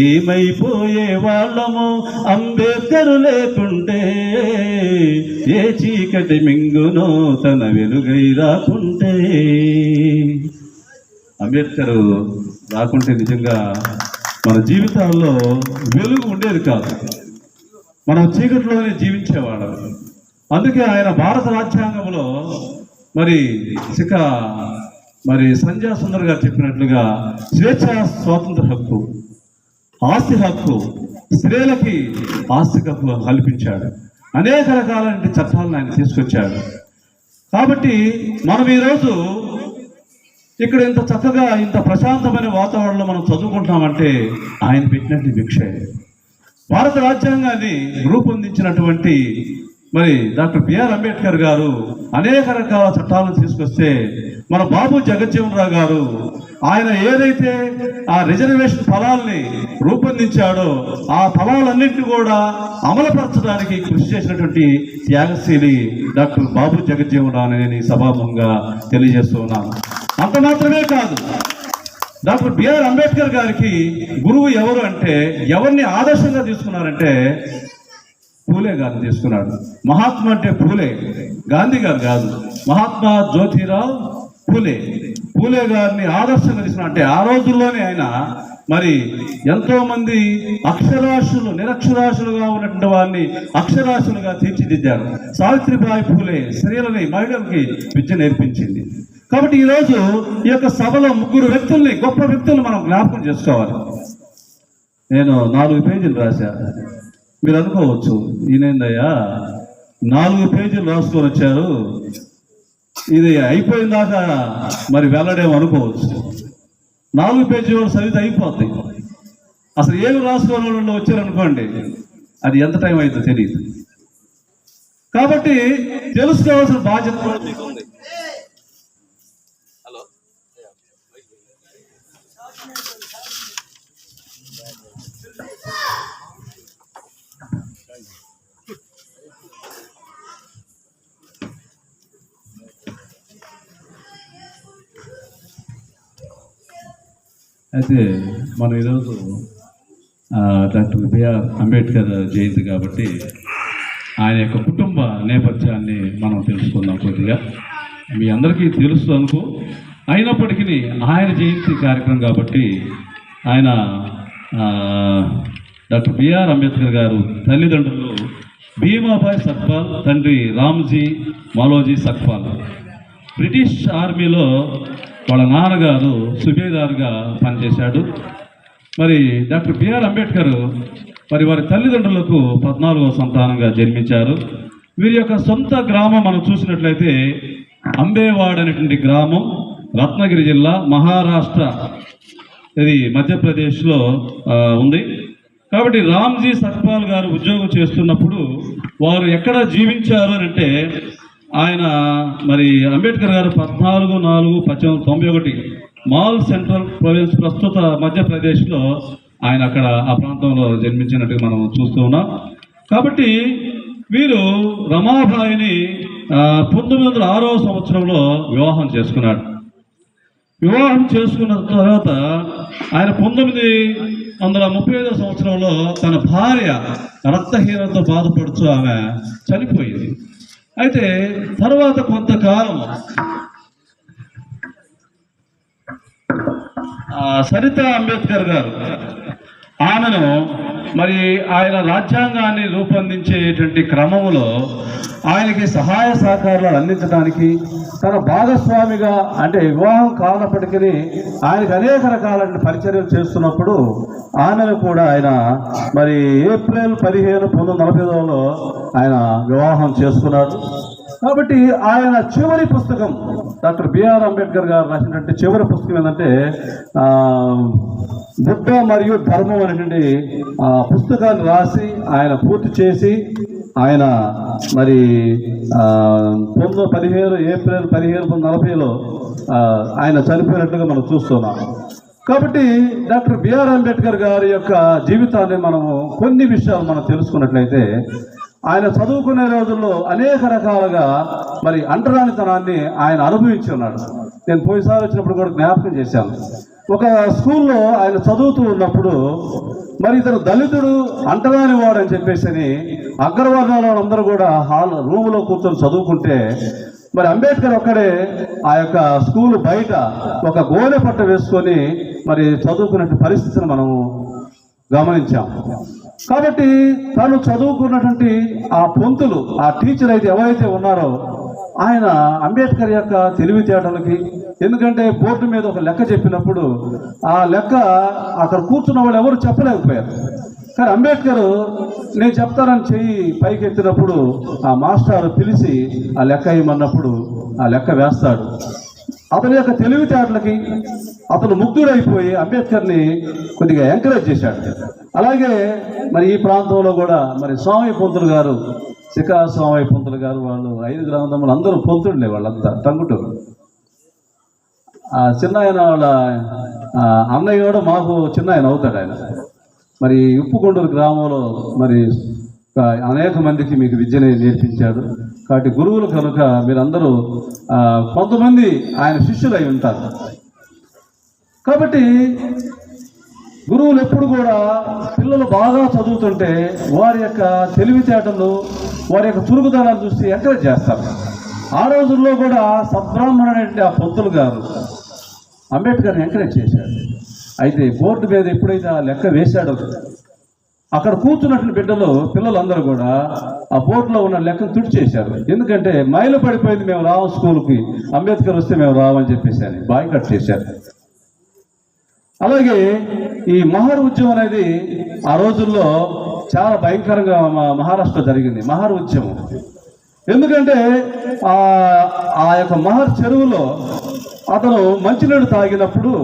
ఏమైపోయే వాళ్ళము అంబేద్కర్ లేకుంటే, ఏ చీకటి మింగునో తన వెలుగై రాకుంటే. అంబేద్కర్ రాకుంటే నిజంగా మన జీవితాల్లో వెలుగు ఉండేది కాదు, మనం చీకటిలోనే జీవించేవాళ్ళం. అందుకే ఆయన భారత రాజ్యాంగంలో మరి సంజయ్ సుందర్ గారు చెప్పినట్లుగా స్వేచ్ఛ స్వాతంత్ర హక్కు, ఆస్తి హక్కు, స్త్రీలకి ఆస్తి హక్కు కల్పించాడు. అనేక రకాలైన చట్టాలను ఆయన తీసుకొచ్చాడు. కాబట్టి మనం ఈరోజు ఇక్కడ ఇంత చక్కగా ఇంత ప్రశాంతమైన వాతావరణంలో మనం చదువుకుంటామంటే ఆయన పెట్టినట్టు భిక్షే. భారత రాజ్యాంగాన్ని రూపొందించినటువంటి డాక్టర్ బిఆర్ అంబేద్కర్ గారు అనేక రకాల చట్టాలను తీసుకొస్తే, మన బాబు జగజ్జీవన్ రావు గారు ఆయన ఏదైతే ఆ రిజర్వేషన్ ఫలాల్ని రూపొందించాడో ఆ ఫలాలన్నింటినీ కూడా అమలుపరచడానికి కృషి చేసినటువంటి త్యాగశీలి డాక్టర్ బాబు జగజ్జీవన్ రావు అని సభాముఖంగా తెలియజేస్తూ ఉన్నాను. అంత మాత్రమే కాదు, డాక్టర్ బిఆర్ అంబేద్కర్ గారికి గురువు ఎవరు అంటే, ఎవరిని ఆదర్శంగా తీసుకున్నారంటే పూలే గారిని తీసుకున్నాడు. మహాత్మా అంటే పూలే, గాంధీ గారు కాదు, మహాత్మా జ్యోతిరావు పూలే గారిని ఆదర్శంగా తీసుకున్నాడు. అంటే ఆ రోజుల్లోనే ఆయన ఎంతో మంది నిరక్షరాస్యులుగా ఉన్నటువంటి వారిని అక్షరాస్యులుగా తీర్చిదిద్దారు. సావిత్రిబాయి పూలే స్త్రీలని, మహిళలకి విద్య నేర్పించింది. కాబట్టి ఈరోజు ఈ యొక్క సభలో ముగ్గురు వ్యక్తుల్ని, గొప్ప వ్యక్తులను మనం జ్ఞాపకం చేసుకోవాలి. నేను 4 పేజీలు రాశా. మీరు అనుకోవచ్చు, ఈయనేందయ్యా 4 పేజీలు రాసుకొని వచ్చారు, ఇది అయిపోయిన దాకా వెళ్ళడేమో అనుకోవచ్చు. 4 పేజీలు చదివితే అయిపోతాయి. అసలు ఏమి రాసుకోని వాళ్ళు వచ్చారనుకోండి, అది ఎంత టైం అవుతుందో తెలియదు. కాబట్టి తెలుసుకోవాల్సిన బాధ్యత మీకు ఉంది. అయితే మనం ఈరోజు డాక్టర్ బిఆర్ అంబేద్కర్ జయంతి కాబట్టి ఆయన యొక్క కుటుంబ నేపథ్యాన్ని మనం తెలుసుకుందాం కొద్దిగా. మీ అందరికీ తెలుసు అనుకో, అయినప్పటికీ ఆయన జయంతి కార్యక్రమం కాబట్టి ఆయన డాక్టర్ బిఆర్ అంబేద్కర్ గారు తల్లిదండ్రులు భీమాబాయ్ సఖ్పాల్, తండ్రి రామ్జీ మాలోజీ సఖ్పాల్. బ్రిటిష్ ఆర్మీలో వాళ్ళ నాన్నగారు సుబేదారుగా పనిచేశాడు. డాక్టర్ బిఆర్ అంబేద్కర్ వారి తల్లిదండ్రులకు 14వ సంతానంగా జన్మించారు. వీరి యొక్క సొంత గ్రామం మనం చూసినట్లయితే అంబేవాడ్ అనేటువంటి గ్రామం రత్నగిరి జిల్లా, మహారాష్ట్ర, ఇది మధ్యప్రదేశ్లో ఉంది. కాబట్టి రామ్జీ సఖ్పాల్ గారు ఉద్యోగం చేస్తున్నప్పుడు వారు ఎక్కడ జీవించారు అని అంటే, ఆయన అంబేద్కర్ గారు 14/4/1891 మాల్ సెంట్రల్ ప్రొవిన్స్, ప్రస్తుత మధ్యప్రదేశ్లో ఆయన అక్కడ ఆ ప్రాంతంలో జన్మించినట్టుగా మనం చూస్తూ ఉన్నాం. కాబట్టి వీరు రమాబాయిని 1906వ సంవత్సరంలో వివాహం చేసుకున్నాడు. వివాహం చేసుకున్న తర్వాత ఆయన 1935వ సంవత్సరంలో తన భార్య రక్తహీనతతో బాధపడుతూ ఆమె చనిపోయింది. అయితే తర్వాత కొంతకాలం సరిత అంబేద్కర్ గారు ఆమెను ఆయన రాజ్యాంగాన్ని రూపొందించేటువంటి క్రమంలో ఆయనకి సహాయ సహకారాలు అందించడానికి తన భాగస్వామిగా, అంటే వివాహం కానప్పటికీ ఆయనకు అనేక రకాలైన పరిచర్యలు చేస్తున్నప్పుడు ఆమెను కూడా ఆయన ఏప్రిల్ 15, 1945లో ఆయన వివాహం చేసుకున్నాడు. కాబట్టి ఆయన చివరి పుస్తకం, డాక్టర్ బిఆర్ అంబేద్కర్ గారు రాసినటువంటి చివరి పుస్తకం ఏంటంటే బుద్ధ మరియు ధర్మం అనేటువంటి పుస్తకాన్ని రాసి ఆయన పూర్తి చేసి ఆయన ఏప్రిల్ 15, 1940లో ఆయన చనిపోయినట్లుగా మనం చూస్తున్నాం. కాబట్టి డాక్టర్ బిఆర్ అంబేద్కర్ గారి యొక్క జీవితాన్ని మనము కొన్ని విషయాలు మనం తెలుసుకున్నట్లయితే, ఆయన చదువుకునే రోజుల్లో అనేక రకాలుగా అంటరానితనాన్ని ఆయన అనుభవించి ఉన్నాడు. నేను పోయినసారి వచ్చినప్పుడు కూడా జ్ఞాపకం చేశాను. ఒక స్కూల్లో ఆయన చదువుతూ ఉన్నప్పుడు మరి ఇతను దళితుడు అంటరాని వాడు అని చెప్పేసి అగ్రవర్ణాల వాళ్ళందరూ కూడా రూములో కూర్చొని చదువుకుంటే మరి అంబేద్కర్ ఒక్కడే ఆ యొక్క స్కూల్ బయట ఒక గోనె పట్ట వేసుకొని మరి చదువుకునే పరిస్థితిని మనము గమనించాం. కాబట్టి తను చదువుకున్నటువంటి ఆ పొంతులు, ఆ టీచర్ అయితే ఎవరైతే ఉన్నారో ఆయన అంబేద్కర్ యొక్క తెలివితేటలకి, ఎందుకంటే బోర్డు మీద ఒక లెక్క చెప్పినప్పుడు ఆ లెక్క అక్కడ కూర్చున్న వాళ్ళు ఎవరు చెప్పలేకపోయారు. కానీ అంబేద్కర్ నేను చెప్తానని చెయ్యి పైకి ఎత్తినప్పుడు ఆ మాస్టర్ పిలిచి ఆ లెక్క వేయమన్నప్పుడు ఆ లెక్క వేస్తాడు. అతని యొక్క తెలివితేటలకి అతను ముగ్ధుడైపోయి అంబేద్కర్ని కొద్దిగా ఎంకరేజ్ చేశాడు. అలాగే మరి ఈ ప్రాంతంలో కూడా మరి స్వామి పంతులు గారు, శిఖా స్వామి పంతులు గారు, వాళ్ళు 5 గ్రామములు అందరూ పొంతుడులే, వాళ్ళంతా టంగుటూరు. ఆ చిన్న ఆయన వాళ్ళ అన్నయ్య కూడా మాకు చిన్న ఆయన అవుతాడు. ఆయన మరి ఉప్పుకొండూరు గ్రామంలో మరి అనేక మందికి మీకు విద్యని నేర్పించాడు. కాబట్టి గురువులు కనుక మీరందరూ కొంతమంది ఆయన శిష్యులై ఉంటారు. కాబట్టి గురువులు ఎప్పుడు కూడా పిల్లలు బాగా చదువుతుంటే వారి యొక్క తెలివితేటలు, వారి యొక్క చురుకుదనాలు చూసి ఎంకరేజ్ చేస్తారు. ఆ రోజుల్లో కూడా సద్బ్రాహ్మణుడు ఆ పంతులు గారు అంబేద్కర్ని ఎంకరేజ్ చేశాడు. అయితే బోర్డు మీద ఎప్పుడైతే ఆ లెక్క వేశాడో అక్కడ కూర్చున్నట్లు పిల్లలందరూ కూడా ఆ బోర్డులో ఉన్న లెక్కను తుడిచేశారు. ఎందుకంటే మైలు పడిపోయింది, మేము రాము స్కూల్కి, అంబేద్కర్ వస్తే మేము రావని చెప్పేసి అని బాయ్కట్ చేశారు. అలాగే ఈ మహర్ ఉద్యమం అనేది ఆ రోజుల్లో చాలా భయంకరంగా మహారాష్ట్ర జరిగింది. మహర్ ఉద్యమం ఎందుకంటే ఆ యొక్క మహర్ చెరువులో అతను మంచినీళ్ళు తాగినప్పుడు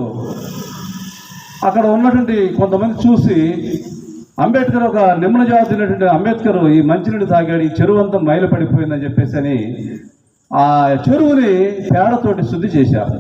అక్కడ ఉన్నటువంటి కొంతమంది చూసి అంబేద్కర్ ఒక నిమ్న జాతి ఉన్నటువంటి అంబేద్కర్ ఈ మంచినీళ్ళు తాగాడు, ఈ చెరువు అంతా మైలు పడిపోయిందని చెప్పేసి అని ఆ చెరువుని పేడతోటి శుద్ధి చేశారు.